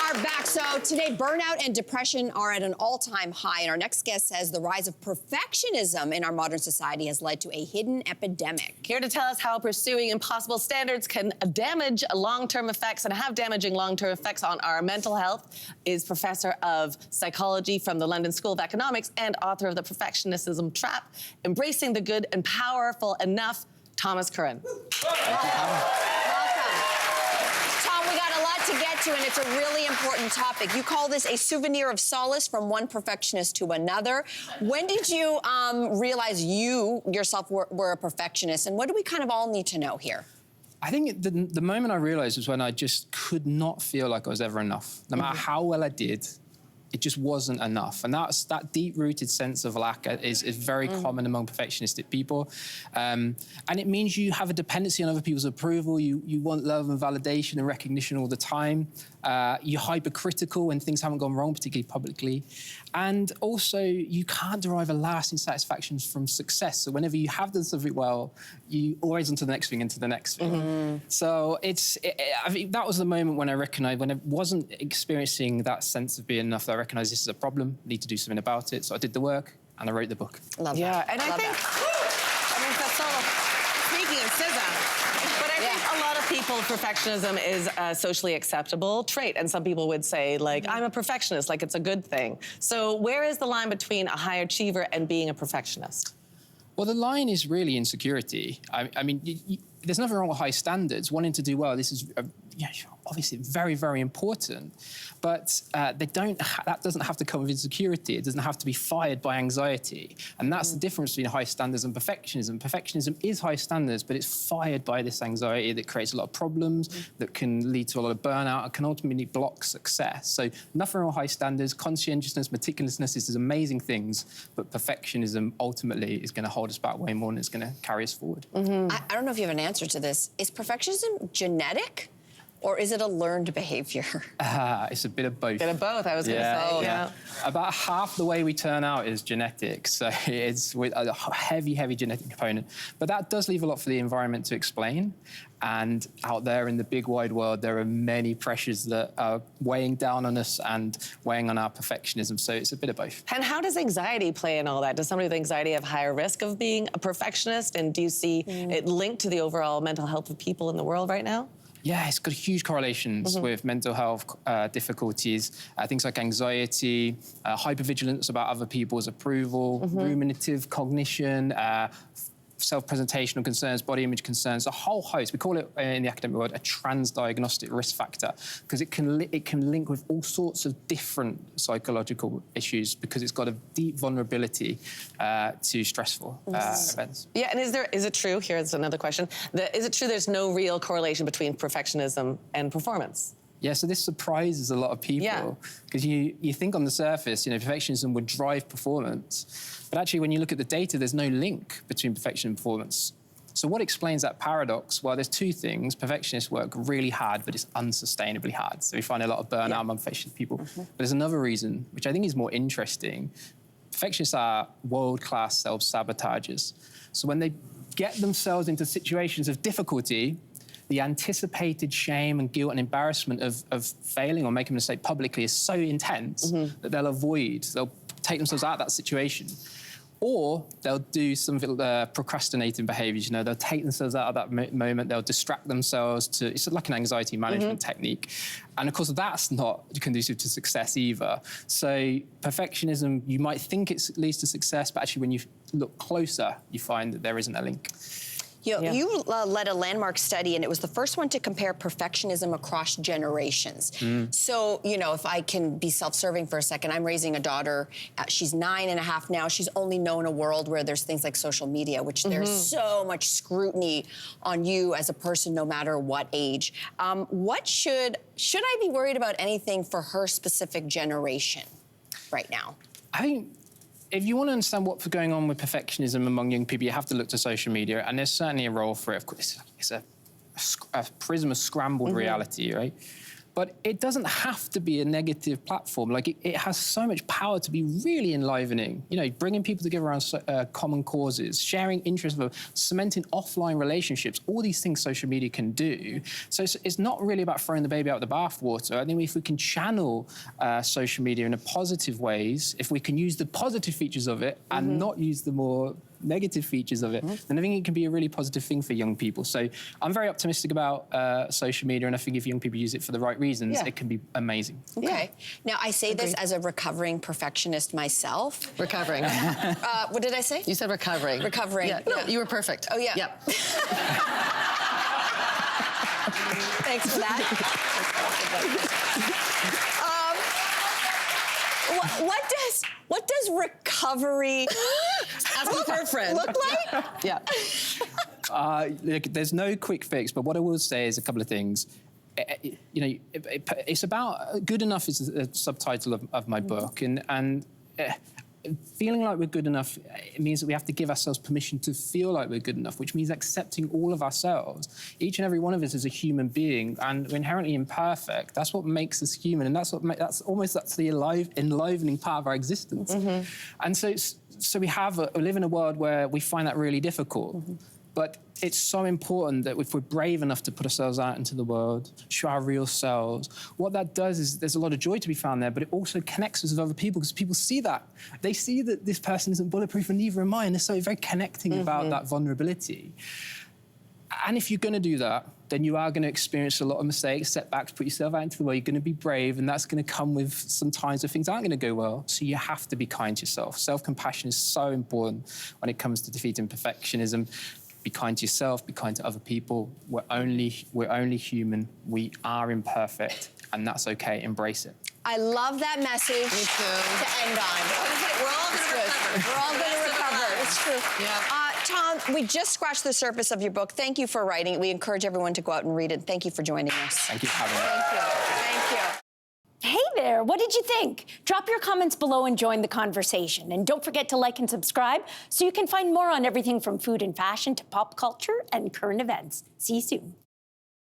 are back. So today, burnout and depression are at an all-time high, and our next guest says the rise of perfectionism in our modern society has led to a hidden epidemic. Here to tell us how pursuing impossible standards can damage long-term effects and have damaging long-term effects on our mental health is Professor of Psychology from the London School of Economics and author of The Perfectionism Trap, Embracing the Good and Powerful Enough, Thomas Curran. To get to, and it's a really important topic. You call this a souvenir of solace from one perfectionist to another. When did you realize you yourself were a perfectionist, and what do we kind of all need to know here? I think the moment I realized was when I just could not feel like I was ever enough. No matter how well I did, it just wasn't enough. And that deep-rooted sense of lack is very common among perfectionistic people. And it means you have a dependency on other people's approval. You want love and validation and recognition all the time. You're hypercritical when things haven't gone wrong, particularly publicly. And also, you can't derive a lasting satisfaction from success. So whenever you have done something well, you always onto the next thing, into the next thing. So I think that was the moment when I recognized, when I wasn't experiencing that sense of being enough, that I recognized this is a problem, need to do something about it. So I did the work and I wrote the book. Love that. Yeah, and I Love think, I mean, that's so, speaking of SZA, but I think a lot of people, perfectionism is a socially acceptable trait. And some people would say, like, I'm a perfectionist, like it's a good thing. So where is the line between a high achiever and being a perfectionist? Well, the line is really insecurity. I mean, there's nothing wrong with high standards. Wanting to do well, this is obviously very, very important. But that doesn't have to come with insecurity. It doesn't have to be fired by anxiety. And that's the difference between high standards and perfectionism. Perfectionism is high standards, but it's fired by this anxiety that creates a lot of problems, that can lead to a lot of burnout, and can ultimately block success. So nothing wrong with high standards. Conscientiousness, meticulousness, these are amazing things, but perfectionism ultimately is going to hold us back way more than it's going to carry us forward. I don't know if you have an answer to this. Is perfectionism genetic? Or is it a learned behavior? It's a bit of both. Bit of both, I was going to say. Yeah. About half the way we turn out is genetic, so it's with a heavy, heavy genetic component. But that does leave a lot for the environment to explain. And out there in the big wide world, there are many pressures that are weighing down on us and weighing on our perfectionism. So it's a bit of both. And how does anxiety play in all that? Does somebody with anxiety have higher risk of being a perfectionist? And do you see it linked to the overall mental health of people in the world right now? Yeah, it's got huge correlations with mental health difficulties, things like anxiety, hypervigilance about other people's approval, ruminative cognition, self-presentational concerns, body image concerns, a whole host. We call it in the academic world a transdiagnostic risk factor because it can link with all sorts of different psychological issues because it's got a deep vulnerability to stressful events. Yeah, and is it true, here's another question, is it true there's no real correlation between perfectionism and performance? Yeah, so this surprises a lot of people because you think on the surface, perfectionism would drive performance. But actually, when you look at the data, there's no link between perfection and performance. So what explains that paradox? Well, there's two things. Perfectionists work really hard, but it's unsustainably hard. So we find a lot of burnout among perfectionist people. But there's another reason, which I think is more interesting. Perfectionists are world-class self-sabotagers. So when they get themselves into situations of difficulty, the anticipated shame and guilt and embarrassment of failing or making a mistake publicly is so intense that they'll take themselves out of that situation. Or they'll do some procrastinating behaviours, they'll take themselves out of that moment, they'll distract themselves it's like an anxiety management technique. And of course, that's not conducive to success either. So perfectionism, you might think it leads to success, but actually when you look closer, you find that there isn't a link. You led a landmark study, and it was the first one to compare perfectionism across generations. So, if I can be self-serving for a second, I'm raising a daughter. She's 9.5 now. She's only known a world where there's things like social media, which there's so much scrutiny on you as a person, no matter what age. Should I be worried about anything for her specific generation right now? I think if you want to understand what's going on with perfectionism among young people, you have to look to social media, and there's certainly a role for it. Of course, it's a prism of scrambled reality, right? But it doesn't have to be a negative platform. Like, it has so much power to be really enlivening. You know, bringing people together around common causes, sharing interests, cementing offline relationships, all these things social media can do. So it's not really about throwing the baby out with the bathwater. I think if we can channel social media in a positive ways, if we can use the positive features of it and not use the more negative features of it, then I think it can be a really positive thing for young people. So I'm very optimistic about social media, and I think if young people use it for the right reasons, it can be amazing. Okay. Now, I say this as a recovering perfectionist myself. Recovering. What did I say? You said recovering. Recovering. Yeah. No, you were perfect. Oh, yeah. Yep. Thanks for that. What does recovery Ask her friend. look like? Yeah. Look, there's no quick fix, but what I will say is a couple of things. You know, it's about good enough is the subtitle of my book, and feeling like we're good enough, it means that we have to give ourselves permission to feel like we're good enough, which means accepting all of ourselves. Each and every one of us is a human being, and we're inherently imperfect. That's what makes us human, and that's the enlivening part of our existence. And so we live in a world where we find that really difficult. But it's so important that if we're brave enough to put ourselves out into the world, show our real selves, what that does is there's a lot of joy to be found there, but it also connects us with other people because people see that. They see that this person isn't bulletproof and neither am I, and they're so very connecting about that vulnerability. And if you're going to do that, then you are going to experience a lot of mistakes, setbacks, put yourself out into the world. You're going to be brave, and that's going to come with some times where things aren't going to go well. So you have to be kind to yourself. Self-compassion is so important when it comes to defeating perfectionism. Be kind to yourself, be kind to other people. We're only human. We are imperfect, and that's okay. Embrace it. I love that message to end on. We're all going to recover. We're all going to recover. It's true. Yeah. Tom, we just scratched the surface of your book. Thank you for writing it. We encourage everyone to go out and read it. Thank you for joining us. Thank you for having me. Thank you. Thank you. Hey there, what did you think? Drop your comments below and join the conversation. And don't forget to like and subscribe so you can find more on everything from food and fashion to pop culture and current events. See you soon.